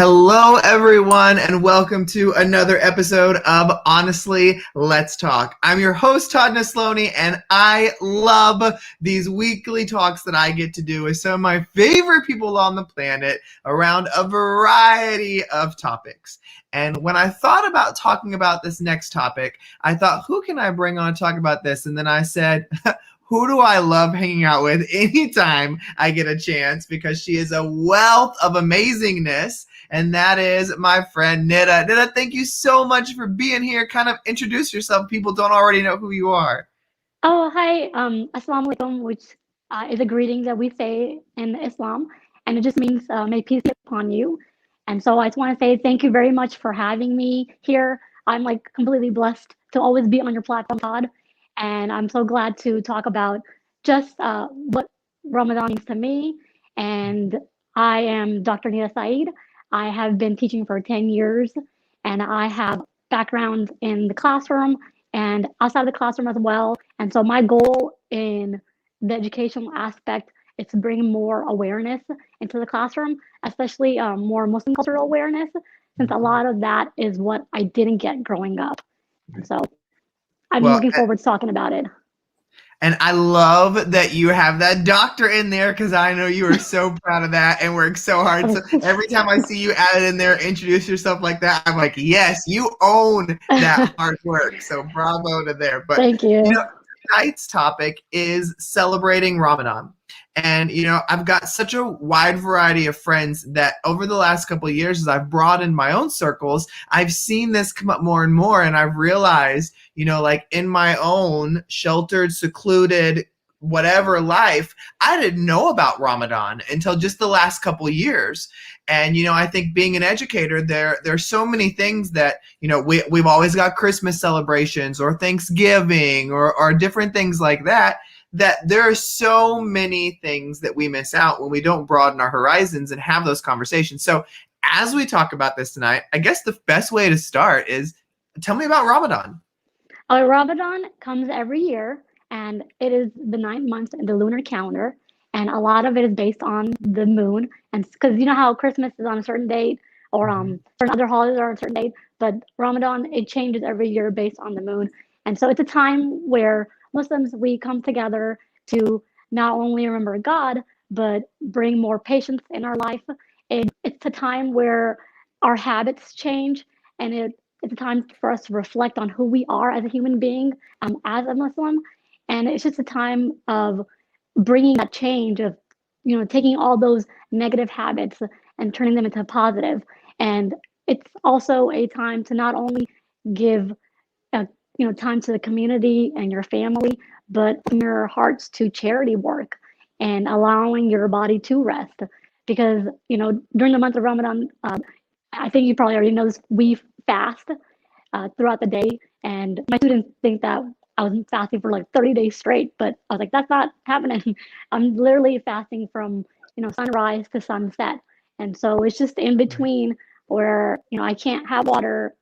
Hello, everyone, and welcome to another episode of Honestly, Let's Talk. I'm your host, Todd Neslony, and I love these weekly talks that I get to do with some of my favorite people on the planet around a variety of topics. And when I thought about talking about this next topic, I thought, who can I bring on to talk about this? And then I said, who do I love hanging out with anytime I get a chance? Because she is a wealth of amazingness. And that is my friend Nida. Nida, thank you so much for being here. Kind of introduce yourself. People don't already know who you are. Oh, hi. Assalamu alaikum, which is a greeting that we say in Islam, and it just means may peace be upon you. And so I just want to say thank you very much for having me here. I'm like completely blessed to always be on your platform, Todd, and I'm so glad to talk about just what Ramadan means to me. And I am Dr. Nida Saeed. I have been teaching for 10 years, and I have background in the classroom and outside of the classroom as well. And so my goal in the educational aspect is to bring more awareness into the classroom, especially more Muslim cultural awareness, since a lot of that is what I didn't get growing up. And so I'm Well, looking forward to talking about it. and I love that you have that doctor in there because I know you are so proud of that and work so hard. So every time I see you add it in there, introduce yourself like that, I'm like, yes, you own that hard work. So bravo to there. But Thank you. Tonight's topic is celebrating Ramadan. And, I've got such a wide variety of friends that over the last couple of years, as I've broadened my own circles, I've seen this come up more and more. And I've realized, like in my own sheltered, secluded, whatever life, I didn't know about Ramadan until just the last couple of years. And, I think being an educator, there's so many things that, we've always got Christmas celebrations or Thanksgiving or different things like that there are so many things that we miss out when we don't broaden our horizons and have those conversations. So as we talk about this tonight, I guess the best way to start is tell me about Ramadan. Ramadan comes every year, and it is the 9 months in the lunar calendar, and a lot of it is based on the moon. And because you know how Christmas is on a certain date, or certain other holidays are on a certain date, but Ramadan, it changes every year based on the moon. And so it's a time where Muslims, we come together to not only remember God, but bring more patience in our life. It's a time where our habits change, and it's a time for us to reflect on who we are as a human being, as a Muslim. And it's just a time of bringing that change of, taking all those negative habits and turning them into positive. And it's also a time to not only give time to the community and your family, but your hearts to charity work and allowing your body to rest. Because, during the month of Ramadan, I think you probably already know this, we fast throughout the day. And my students think that I was fasting for like 30 days straight, but I was like, that's not happening. I'm literally fasting from, sunrise to sunset. And so it's just in between where, I can't have water,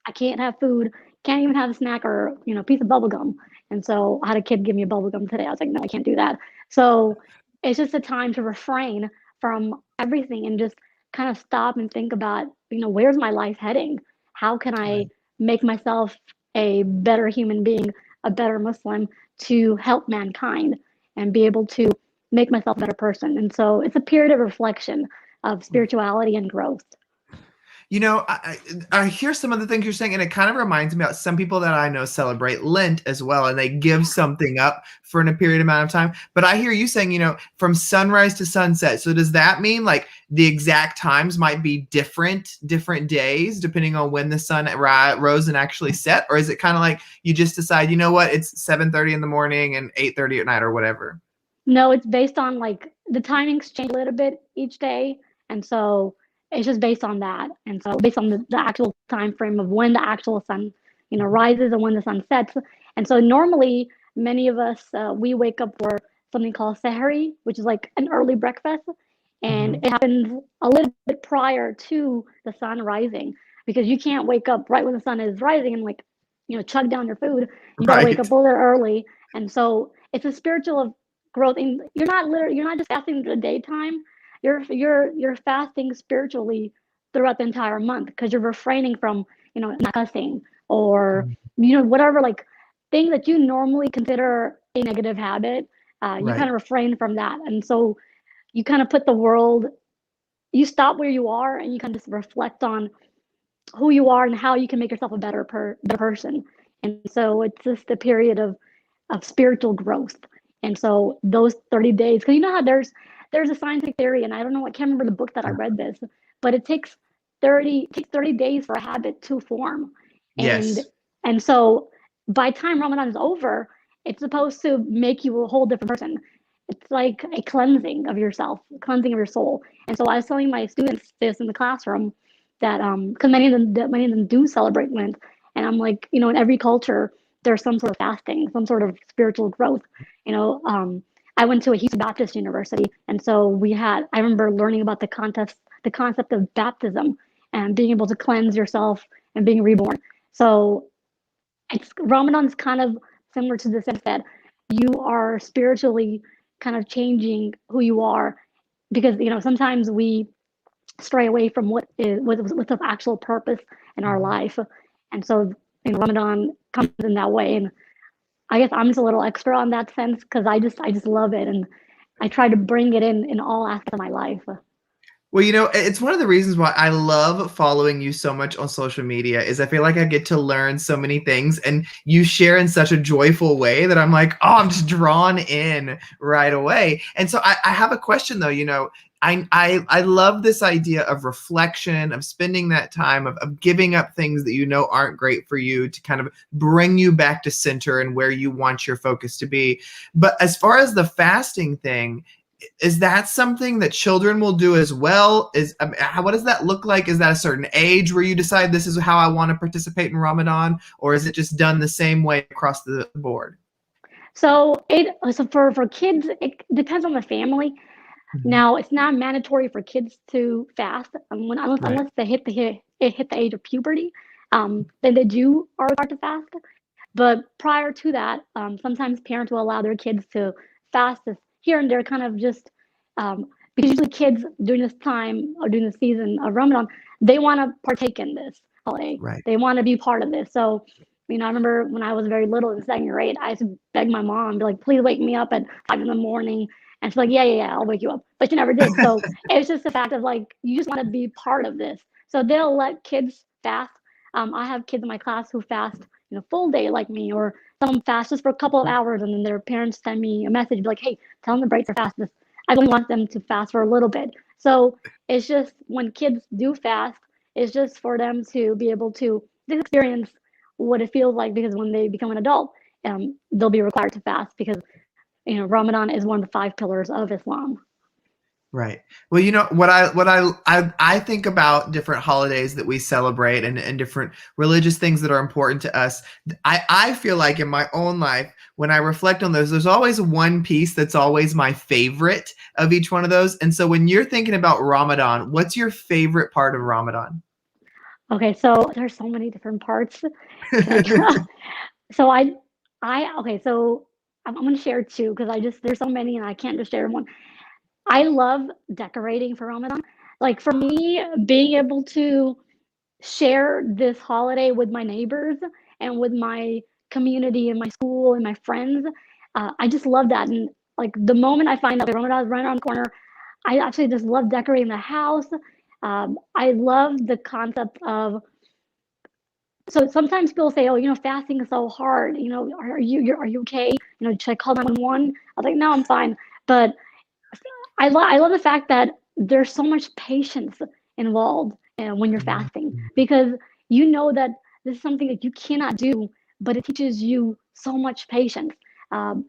I can't have food, can't even have a snack or, piece of bubble gum. And so I had a kid give me a bubble gum today. I was like, no, I can't do that. So it's just a time to refrain from everything and just kind of stop and think about, where's my life heading? How can I make myself a better human being, a better Muslim to help mankind and be able to make myself a better person? And so it's a period of reflection of spirituality and growth. I hear some of the things you're saying, and it kind of reminds me about some people that I know celebrate Lent as well, and they give something up for a period amount of time. But I hear you saying, from sunrise to sunset. So does that mean like the exact times might be different days depending on when the sun rose and actually set? Or is it kind of like you just decide, it's 7:30 in the morning and 8:30 at night or whatever? No, it's based on like the timings change a little bit each day. And so it's just based on that. And so based on the actual time frame of when the actual sun, rises and when the sun sets. And so normally many of us, we wake up for something called sahari, which is like an early breakfast. And it happens a little bit prior to the sun rising because you can't wake up right when the sun is rising and like, chug down your food. You got to wake up a little early. And so it's a spiritual growth. And you're not just fasting in the daytime. You're fasting spiritually throughout the entire month because you're refraining from, not cussing or, whatever, like things that you normally consider a negative habit. You kind Right. of refrain from that. And so you kind of put the world, you stop where you are and you kind of just reflect on who you are and how you can make yourself a better person. And so it's just a period of spiritual growth. And so those 30 days, because you know how there's a scientific theory, and I don't know, I can't remember the book that I read this, but it takes 30 days for a habit to form. And Yes. and so by the time Ramadan is over, it's supposed to make you a whole different person. It's like a cleansing of yourself, cleansing of your soul. And so I was telling my students this in the classroom that because many of them do celebrate Lent, and I'm like, in every culture there's some sort of fasting, some sort of spiritual growth. You know, I went to a Houston Baptist University, and so I remember learning about the concept of baptism and being able to cleanse yourself and being reborn. So it's Ramadan is kind of similar to the sense that you are spiritually kind of changing who you are because sometimes we stray away from what's of actual purpose in our Mhm. life. And so Ramadan comes in that way. And I guess I'm just a little extra on that sense because I just love it and I try to bring it in all aspects of my life. Well, it's one of the reasons why I love following you so much on social media is I feel like I get to learn so many things and you share in such a joyful way that I'm like, oh, I'm just drawn in right away. And so I have a question though, I love this idea of reflection, of spending that time, of giving up things that aren't great for you to kind of bring you back to center and where you want your focus to be. But as far as the fasting thing, is that something that children will do as well? What does that look like? Is that a certain age where you decide this is how I want to participate in Ramadan, or is it just done the same way across the board? So for kids, it depends on the family. Mhm. Now, it's not mandatory for kids to fast unless Right. they hit the age of puberty. Then they are required to fast. But prior to that, sometimes parents will allow their kids to fast this here and there, kind of just because usually kids during this time or during the season of Ramadan, they want to partake in this holiday. Right. They want to be part of this. So, I remember when I was very little in second grade, I used to beg my mom, be like, please wake me up at 5 in the morning. And she's like, yeah, yeah, yeah, I'll wake you up. But she never did. So it's just the fact of like, you just want to be part of this. So they'll let kids fast. I have kids in my class who fast full day like me, or some fast just for a couple of hours, and then their parents send me a message like, "Hey, tell them to break their fast. I only want them to fast for a little bit." So it's just when kids do fast, it's just for them to be able to experience what it feels like because when they become an adult, they'll be required to fast because Ramadan is one of the five pillars of Islam. Right. Well, what I think about different holidays that we celebrate and different religious things that are important to us. I feel like in my own life, when I reflect on those, there's always one piece that's always my favorite of each one of those. And so when you're thinking about Ramadan, what's your favorite part of Ramadan? Okay, so there's so many different parts. Like, so okay, so I'm gonna share two because there's so many and I can't just share one. I love decorating for Ramadan. Like for me, being able to share this holiday with my neighbors and with my community and my school and my friends, I just love that. And like the moment I find out Ramadan is right around the corner, I actually just love decorating the house. I love the concept of so sometimes people say, "Oh, fasting is so hard. Are you okay? Should I call 911?" I was like, "No, I'm fine." But I love the fact that there's so much patience involved when you're Mhm. fasting because you know that this is something that you cannot do, but it teaches you so much patience. Um,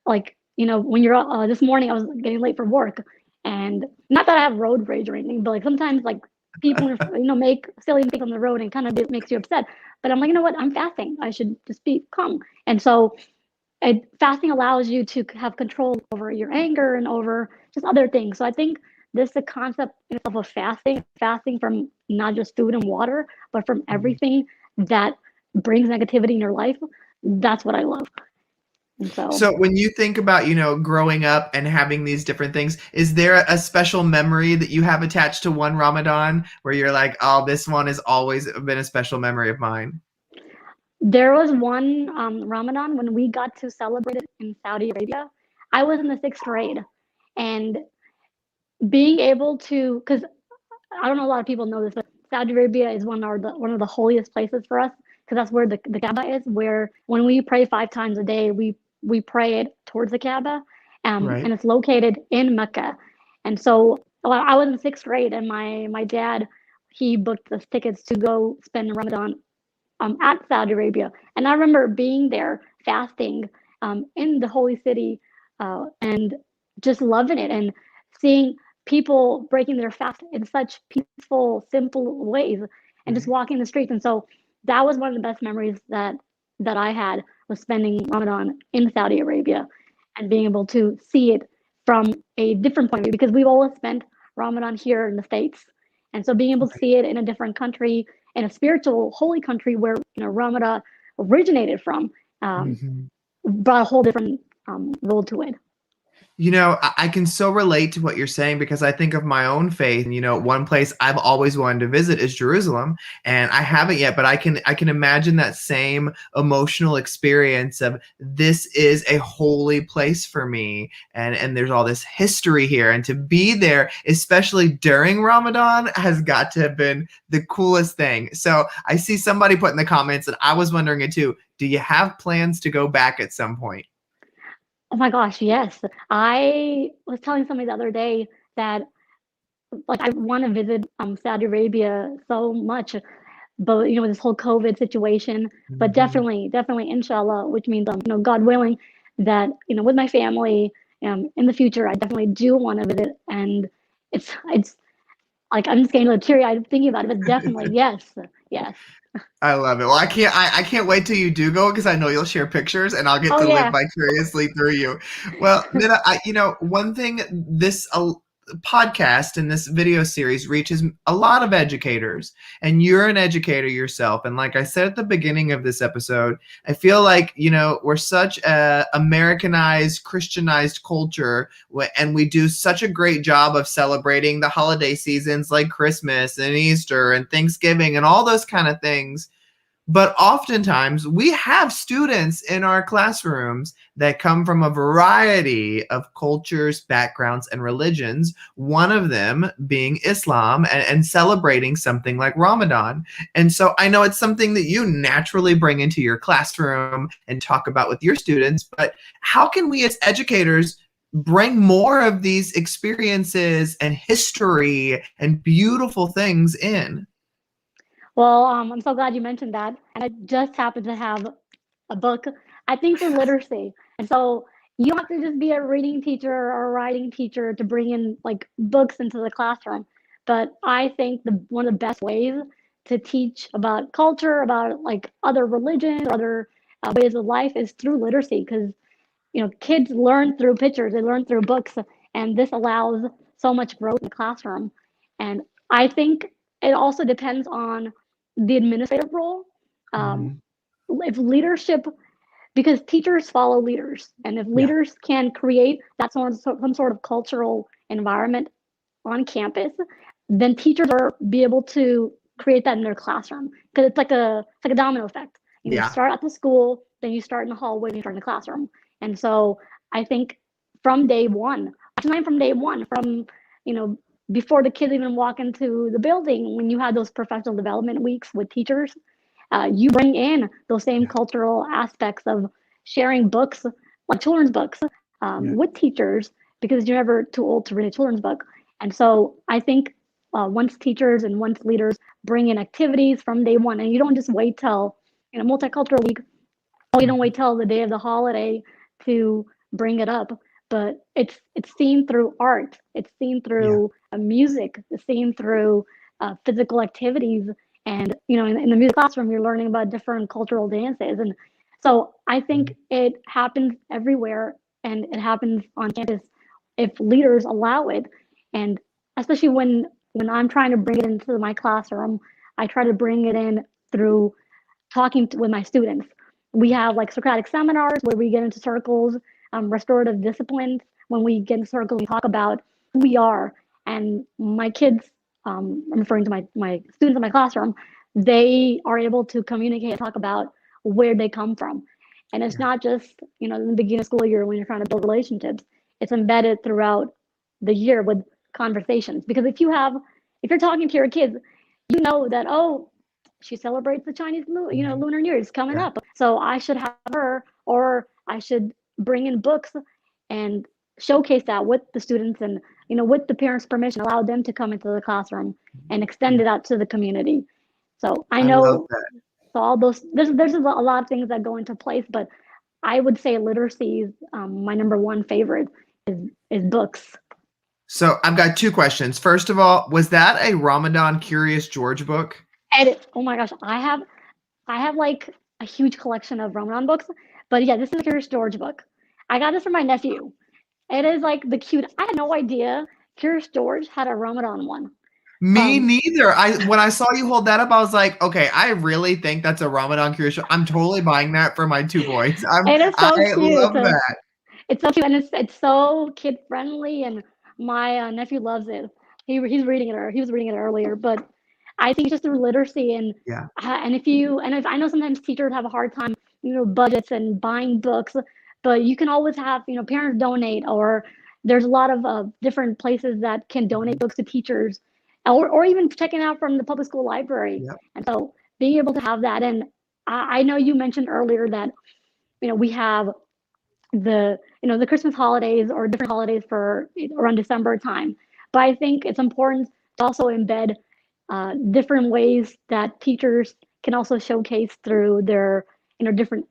like when you're this morning, I was getting late for work, and not that I have road rage or anything, but like sometimes like people make silly mistakes on the road and kind of makes you upset. But I'm like, you know what? I'm fasting. I should just be calm. And so fasting allows you to have control over your anger and over just other things. So I think this the concept in itself of fasting from not just food and water, but from Mhm. everything that brings negativity in your life. That's what I love. And so So when you think about, growing up and having these different things, is there a special memory that you have attached to one Ramadan where you're like, oh, this one has always been a special memory of mine? there was one Ramadan when we got to celebrate it in Saudi Arabia. I was in the sixth grade, and being able to, because I don't know a lot of people know this, but Saudi Arabia is one of the holiest places for us because that's where the Kaaba is. Where when we pray 5 times a day, we pray it towards the Kaaba, Right. and it's located in Mecca. And so well, I was in sixth grade, and my dad he booked the tickets to go spend Ramadan at Saudi Arabia. And I remember being there fasting in the holy city and just loving it and seeing people breaking their fast in such peaceful, simple ways and just Right. walking the streets. And so that was one of the best memories that I had was spending Ramadan in Saudi Arabia and being able to see it from a different point of view because we've always spent Ramadan here in the States. And so being able to see it in a different country, in a spiritual, holy country where Ramadan originated from, um, Mhm. brought a whole different role to it. I can so relate to what you're saying because I think of my own faith. And, one place I've always wanted to visit is Jerusalem, and I haven't yet, but I can imagine that same emotional experience of this is a holy place for me, and there's all this history here, and to be there, especially during Ramadan, has got to have been the coolest thing. So I see somebody put in the comments, and I was wondering it too. Do you have plans to go back at some point? Oh my gosh, yes. I was telling somebody the other day that like I want to visit Saudi Arabia so much, but with this whole COVID situation, but Mhm. definitely, inshallah, which means God willing, that with my family, in the future, I definitely do want to visit, and it's like I'm just getting a little teary eyed thinking about it, but definitely yes, yes. I love it. Well, I can't wait till you do go because I know you'll share pictures and I'll get Oh to live yeah, vicariously through you. Well, Nida, one thing this podcast and this video series reaches a lot of educators, and you're an educator yourself. And like I said at the beginning of this episode, I feel like we're such a Americanized, Christianized culture, and we do such a great job of celebrating the holiday seasons like Christmas and Easter and Thanksgiving and all those kind of things. But oftentimes we have students in our classrooms that come from a variety of cultures, backgrounds, and religions, one of them being Islam and celebrating something like Ramadan. And so I know it's something that you naturally bring into your classroom and talk about with your students, but how can we as educators bring more of these experiences and history and beautiful things in? well, I'm so glad you mentioned that, and I just happen to have a book, I think, for literacy. And so you don't have to just be a reading teacher or a writing teacher to bring in like books into the classroom. But I think one of the best ways to teach about culture, about like other religions, other ways of life is through literacy because kids learn through pictures, they learn through books, and this allows so much growth in the classroom. And I think it also depends on the administrative role. Um, Mhm. if leadership, because teachers follow leaders, and if Yeah. leaders can create that some sort of cultural environment on campus, then teachers are be able to create that in their classroom because it's like a domino effect. You Yeah. start at the school, then you start in the hallway, then you start in the classroom. And so I think from day one, actually not from day one, from you know before the kids even walk into the building, when you have those professional development weeks with teachers, you bring in those same Yeah. cultural aspects of sharing books, like children's books, Yeah. with teachers because you're never too old to read a children's book. And so I think once teachers and once leaders bring in activities from day one, and you don't just wait till multicultural week, or you don't Mhm. wait till the day of the holiday to bring it up, but it's seen through art, it's seen Yeah. through music, it's seen through physical activities, and in the music classroom you're learning about different cultural dances, and so I think Mhm. it happens everywhere, and it happens on campus if leaders allow it, and especially when I'm trying to bring it into my classroom, I try to bring it in through with my students. We have like Socratic seminars where we get into circles, restorative disciplines, when we get in circles and talk about who we are. And my kids, I'm referring to my students in my classroom, they are able to communicate and talk about where they come from. And it's Yeah. not just, in the beginning of school year when you're trying to build relationships, it's embedded throughout the year with conversations. Because if you're talking to your kids, you know that, oh, she celebrates the Chinese, Mhm. Lunar New Year's coming Yeah. up. So I should have her, or I should bring in books and showcase that with the students and, with the parents' permission, allow them to come into the classroom and extend Yeah. it out to the community. So I I love know, that. so all those, there's a lot of things that go into place, but I would say literacy is my number one favorite is books. So I've got two questions. First of all, was that a Ramadan Curious George book? And oh my gosh, I have like a huge collection of Ramadan books, but yeah, this is a Curious George book. I got this from my nephew. It is like the cute. I had no idea Curious George had a Ramadan one. Me Um, neither. When I saw you hold that up, I was like, okay, I really think that's a Ramadan Curious. I'm totally buying that for my two boys. it is I so cute. love that. It's so cute, and it's so kid friendly, and my nephew loves it. He's reading it, or he was reading it earlier. But I think just through literacy Yeah. and if I know sometimes teachers have a hard time, budgets and buying books, but you can always have parents donate, or there's a lot of different places that can donate Mhm. books to teachers, or even checking out from the public school library. Yep. And so being able to have that, and I know you mentioned earlier that we have the Christmas holidays or different holidays for around December time. But I think it's important to also embed different ways that teachers can also showcase through their different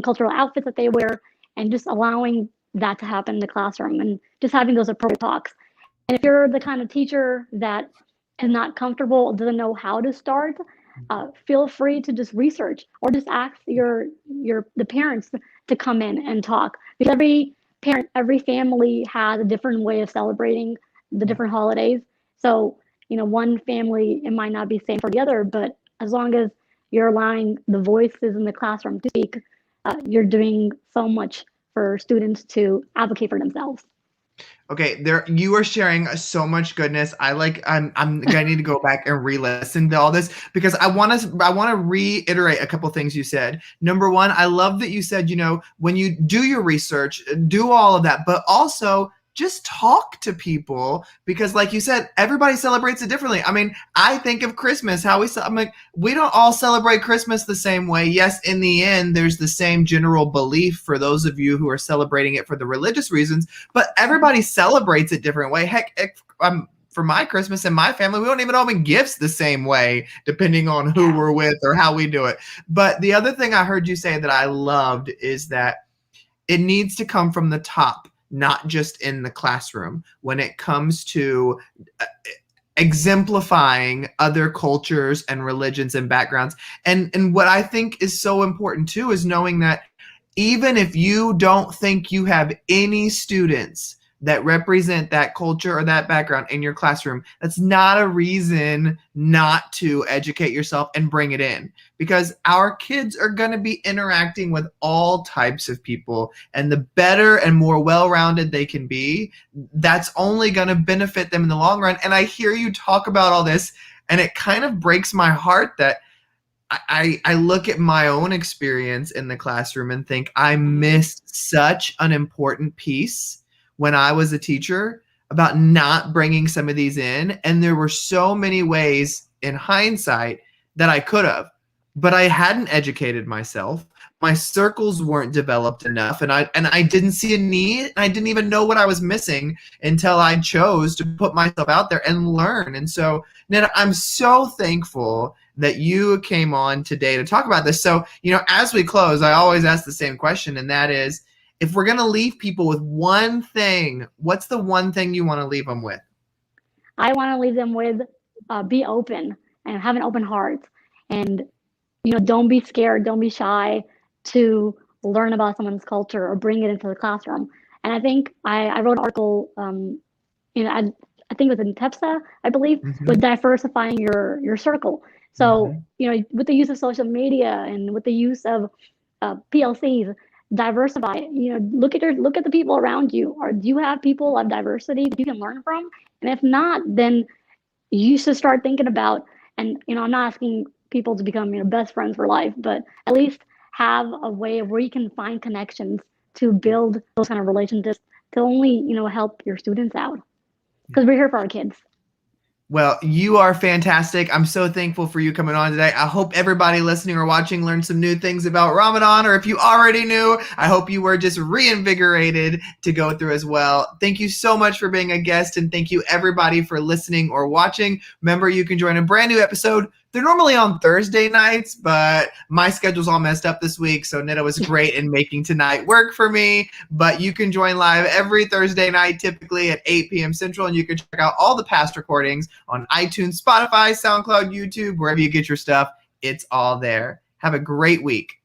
cultural outfits that they wear, and just allowing that to happen in the classroom and just having those appropriate talks. And if you're the kind of teacher that is not comfortable, doesn't know how to start, feel free to just research or just ask the parents to come in and talk, because every parent, every family has a different way of celebrating the Yeah. different holidays. So one family, it might not be the same for the other, but as long as you're allowing the voices in the classroom to speak, you're doing so much for students to advocate for themselves. Okay, there you are sharing so much goodness. I'm gonna need to go back and re-listen to all this because I want to reiterate a couple things you said. Number one, I love that you said, when you do your research, do all of that, but also just talk to people because like you said, everybody celebrates it differently. I mean, I think of Christmas, I'm like, we don't all celebrate Christmas the same way. Yes, in the end, there's the same general belief for those of you who are celebrating it for the religious reasons, but everybody celebrates it different way. Heck, for my Christmas and my family, we don't even open gifts the same way, depending on who Yeah. we're with or how we do it. But the other thing I heard you say that I loved is that it needs to come from the top, not just in the classroom. When it comes to exemplifying other cultures and religions and backgrounds. And what I think is so important too is knowing that even if you don't think you have any students that represent that culture or that background in your classroom, that's not a reason not to educate yourself and bring it in, because our kids are going to be interacting with all types of people, and the better and more well-rounded they can be, that's only going to benefit them in the long run. And I hear you talk about all this, and it kind of breaks my heart that I look at my own experience in the classroom and think I missed such an important piece when I was a teacher about not bringing some of these in. And there were so many ways in hindsight that I could have, but I hadn't educated myself. My circles weren't developed enough, and I didn't see a need, and I didn't even know what I was missing until I chose to put myself out there and learn. And so, Nida, I'm so thankful that you came on today to talk about this. So, as we close, I always ask the same question, and that is, if we're going to leave people with one thing, what's the one thing you want to leave them with? I want to leave them with be open and have an open heart, and don't be scared, don't be shy to learn about someone's culture or bring it into the classroom. And I think I wrote an article, I think it was in TEPSA, I believe, Mm-hmm. with diversifying your circle. So Mm-hmm. with the use of social media and with the use of PLCs, diversify. Look at the people around you. Or do you have people of diversity that you can learn from? And if not, then you should start thinking about. And I'm not asking people to become best friends for life, but at least have a way of where you can find connections to build those kind of relationships to only help your students out, because we're here for our kids. Well, you are fantastic. I'm so thankful for you coming on today. I hope everybody listening or watching learned some new things about Ramadan, or if you already knew, I hope you were just reinvigorated to go through as well. Thank you so much for being a guest, and thank you everybody for listening or watching. Remember, you can join a brand new episode. They're normally on Thursday nights, but my schedule's all messed up this week, so Nida was great in making tonight work for me. But you can join live every Thursday night, typically at 8 p.m. Central, and you can check out all the past recordings on iTunes, Spotify, SoundCloud, YouTube, wherever you get your stuff. It's all there. Have a great week.